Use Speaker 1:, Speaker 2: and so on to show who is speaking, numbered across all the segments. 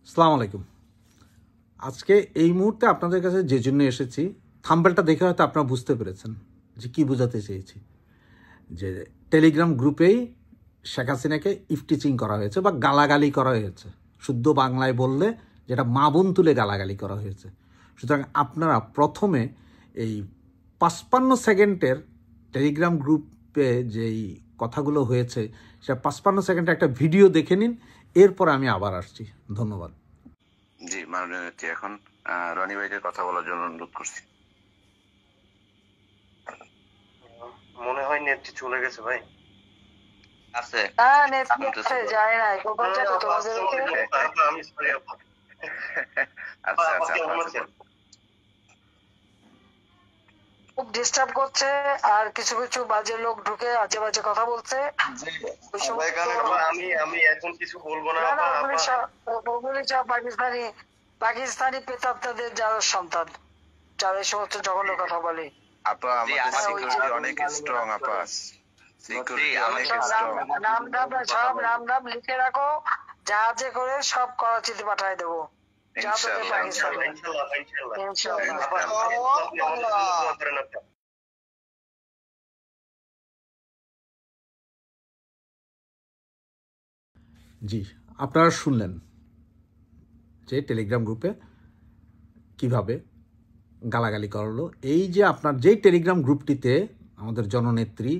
Speaker 1: আসসালামু আলাইকুম। আজকে এই মুহূর্তে আপনাদের কাছে যে জন্য এসেছি, থাম্বনেলটা দেখে হয়তো আপনারা বুঝতে পেরেছেন যে কী বোঝাতে চেয়েছি। যে টেলিগ্রাম গ্রুপেই শেখ হাসিনাকে ইফটিচিং করা হয়েছে বা গালাগালি করা হয়েছে, শুদ্ধ বাংলায় বললে যেটা মা বোন তুলে গালাগালি করা হয়েছে। সুতরাং আপনারা প্রথমে এই 55 সেকেন্ডের টেলিগ্রাম গ্রুপে যেই কথাগুলো হয়েছে সেটা 55 সেকেন্ডের একটা ভিডিও দেখে নিন, এরপর আমি আবার আসছি। ধন্যবাদ।
Speaker 2: জি মাননীয় নেত্রী, এখন রনি ভাইকে কথা বলার জন্য অনুরোধ করছি।
Speaker 3: মনে হয় নেত্রী চলে গেছে ভাই।
Speaker 2: আছে
Speaker 4: যায় না
Speaker 3: আমি সরি আপা।
Speaker 2: আচ্ছা আচ্ছা,
Speaker 4: খুব ডিস্টার্ব করছে আর কিছু কিছু বাজে লোক ঢুকে আজে বাজে কথা বলছে।
Speaker 3: আমি এখন কিছু বলবো না।
Speaker 4: ওগুলি সব পাকিস্তানি প্রেতাত্মাদের যারা সন্তান, যারা এই সমস্ত জঘন্য কথা বলে।
Speaker 2: আপা আমাদের সিকিউরিটি অনেক স্ট্রং আপা, সিকিউরিটি অনেক স্ট্রং।
Speaker 4: নাম লিখে রাখো, জাহাজে করে সব করাচিতে পাঠিয়ে দেবো।
Speaker 1: জি, আপনারা শুনলেন যে টেলিগ্রাম গ্রুপে কিভাবে গালাগালি করলো। এই যে আপনার যেই টেলিগ্রাম গ্রুপটিতে আমাদের জননেত্রী,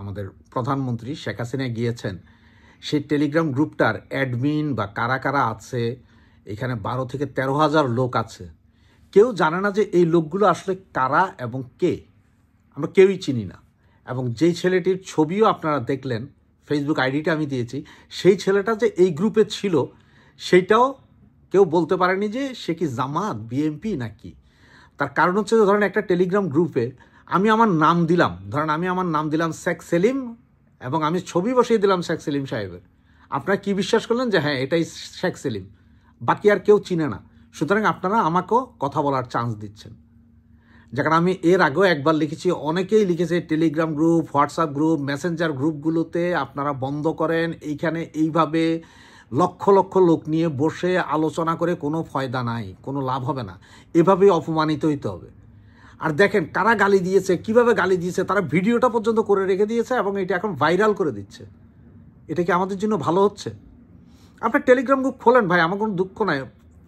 Speaker 1: আমাদের প্রধানমন্ত্রী শেখ হাসিনা গিয়েছেন, সেই টেলিগ্রাম গ্রুপটার অ্যাডমিন বা কারা কারা আছে, এখানে 12 থেকে 13,000 লোক আছে। কেউ জানে না যে এই লোকগুলো আসলে কারা এবং কে, আমরা কেউই চিনি না। এবং যেই ছেলেটির ছবিও আপনারা দেখলেন, ফেসবুক আইডিটা আমি দিয়েছি, সেই ছেলেটা যে এই গ্রুপে ছিল সেইটাও কেউ বলতে পারেনি যে সে কি জামাত, বিএমপি নাকি। তার কারণ হচ্ছে যে ধরেন একটা টেলিগ্রাম গ্রুপে আমি আমার নাম দিলাম, ধরেন আমি আমার নাম দিলাম শেখ সেলিম এবং আমি ছবি বসিয়ে দিলাম শেখ সেলিম সাহেবের। আপনারা কি বিশ্বাস করলেন যে হ্যাঁ এটাই শেখ সেলিম, বাকি আর কেউ চিনে না। সুতরাং আপনারা আমাকেও কথা বলার চান্স দিচ্ছেন। যেখানে আমি এর আগেও একবার লিখেছি, অনেকেই লিখেছে Telegram group, WhatsApp group, Messenger গ্রুপগুলোতে আপনারা বন্ধ করেন, এইখানে এইভাবে লক্ষ লক্ষ লোক নিয়ে বসে আলোচনা করে কোনো ফয়দা নাই, কোনো লাভ হবে না, এভাবেই অপমানিত হইতে হবে। আর দেখেন কারা গালি দিয়েছে, কিভাবে গালি দিয়েছে, তারা ভিডিওটা পর্যন্ত করে রেখে দিয়েছে এবং এটা এখন ভাইরাল করে দিচ্ছে। এটা কি আমাদের জন্য ভালো হচ্ছে? আপনি টেলিগ্রাম গ্রুপ খোলেন ভাই, আমার কোনো দুঃখ নাই,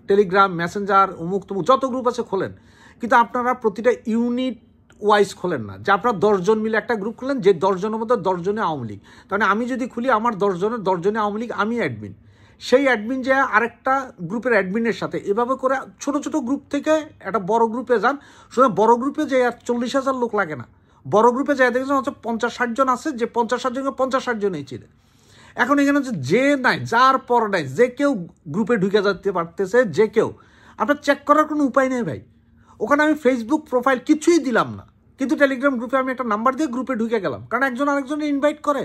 Speaker 1: টেলিগ্রাম, মেসেঞ্জার, অমুক তমুক যত গ্রুপ আছে খোলেন, কিন্তু আপনারা প্রতিটা ইউনিট ওয়াইজ খোলেন না। যে আপনারা 10 জন মিলে একটা গ্রুপ খুলেন, যে 10 জনের মধ্যে 10 জনে আওয়ামী লীগ, তাহলে আমি যদি খুলি আমার 10 জনের 10 জনে আওয়ামী লীগ, আমি অ্যাডমিন, সেই অ্যাডমিন যে আরেকটা গ্রুপের অ্যাডমিনের সাথে, এভাবে করে ছোট ছোট গ্রুপ থেকে একটা বড় গ্রুপে যান। শুধু বড় গ্রুপে যে আর 40,000 লোক লাগে না, বড় গ্রুপে যাই দেখেছেন হচ্ছে 50-60 জন আছে, যে 50-60 জনকে 50-60 জনেই চিনে। এখন এখানে হচ্ছে যে নাই, যার পর নাই, যে কেউ গ্রুপে ঢুকে যেতে পারতেছে, যে কেউ। আপনার চেক করার কোনো উপায় নেই ভাই। ওখানে আমি ফেসবুক প্রোফাইল কিছুই দিলাম না, কিন্তু টেলিগ্রাম গ্রুপে আমি একটা নাম্বার দিয়ে গ্রুপে ঢুকে গেলাম, কারণ একজন আরেকজনের ইনভাইট করে।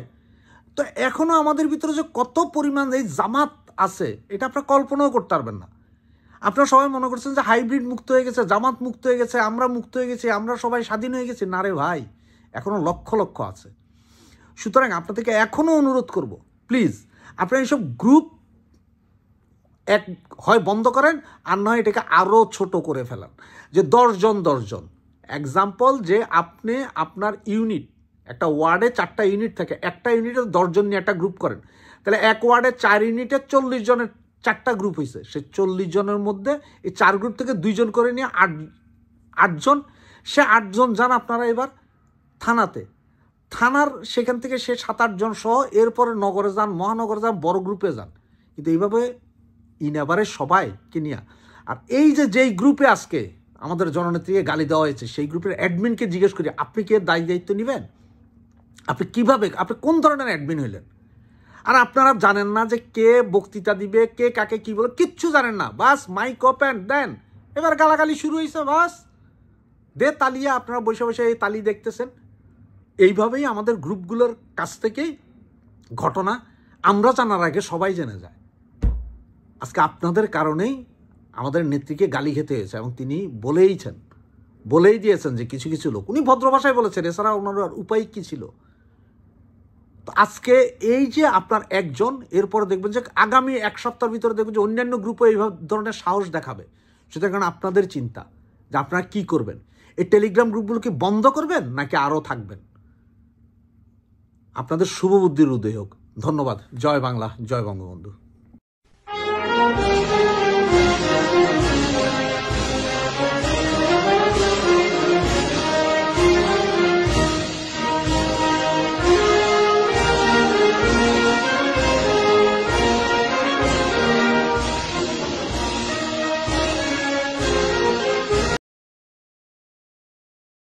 Speaker 1: তো এখনও আমাদের ভিতরে যে কত পরিমাণ এই জামাত আছে এটা আপনারা কল্পনাও করতে পারবেন না। আপনারা সবাই মনে করছেন যে হাইব্রিড মুক্ত হয়ে গেছে, জামাত মুক্ত হয়ে গেছে, আমরা মুক্ত হয়ে গেছি, আমরা সবাই স্বাধীন হয়ে গেছি। না রে ভাই, এখনও লক্ষ লক্ষ আছে। সুতরাং আপনাদেরকে এখনও অনুরোধ করব, প্লিজ আপনারা এইসব গ্রুপ এক হয় বন্ধ করেন, আর নয় এটাকে আরও ছোট করে ফেলান, যে 10 জন 10 জন। এক্সাম্পল, যে আপনি আপনার ইউনিট, একটা ওয়ার্ডে 4টা ইউনিট থাকে, একটা ইউনিটে 10 জন নিয়ে একটা গ্রুপ করেন, তাহলে এক ওয়ার্ডে 4 ইউনিটে 40 জনের 4টা গ্রুপ হয়েছে। সে 40 জনের মধ্যে এই 4 গ্রুপ থেকে 2 জন করে নিয়ে 8 জন, সে 8 জন যান আপনারা এবার থানাতে, থানার সেখান থেকে সে 7-8 জন সহ এরপরে নগরে যান, মহানগরে যান, বড় গ্রুপে যান। কিন্তু এইভাবে ইনাবারে সবাইকে নিয়ে। আর এই যে যেই গ্রুপে আজকে আমাদের জননেত্রীকে গালি দেওয়া হয়েছে, সেই গ্রুপের অ্যাডমিনকে জিজ্ঞেস করি, আপনি কি দায়িত্ব নেবেন? আপনি কিভাবে, আপনি কোন ধরনের অ্যাডমিন হইলেন? আর আপনারা জানেন না যে কে বক্তৃতা দিবে, কে কাকে কি বলে, কিচ্ছু জানেন না। বাস মাইক ওপেন দেন, এবার গালাগালি শুরু হয়েছে, বাস দে তালিয়া, আপনারা বসে বসে এই তালি দেখতেছেন। এইভাবেই আমাদের গ্রুপগুলোর কাছ থেকেই ঘটনা আমরা জানার আগে সবাই জেনে যায়। আজকে আপনাদের কারণেই আমাদের নেত্রীকে গালি খেতে হয়েছে, এবং তিনি বলেই দিয়েছেন যে কিছু কিছু লোক, উনি ভদ্র ভাষায় বলেছেন, এছাড়া ওনার উপায় কী ছিল? তো আজকে এই যে আপনার একজন, এরপরে দেখবেন যে আগামী এক সপ্তাহের ভিতরে দেখবেন যে অন্যান্য গ্রুপও এই ধরনের সাহস দেখাবে। সুতরাং আপনাদের চিন্তা যে আপনারা কি করবেন, এই টেলিগ্রাম গ্রুপগুলোকে বন্ধ করবেন নাকি আরও থাকবেন। আপনাদের শুভবুদ্ধির উদয় হোক। ধন্যবাদ। জয় বাংলা, জয় বঙ্গবন্ধু।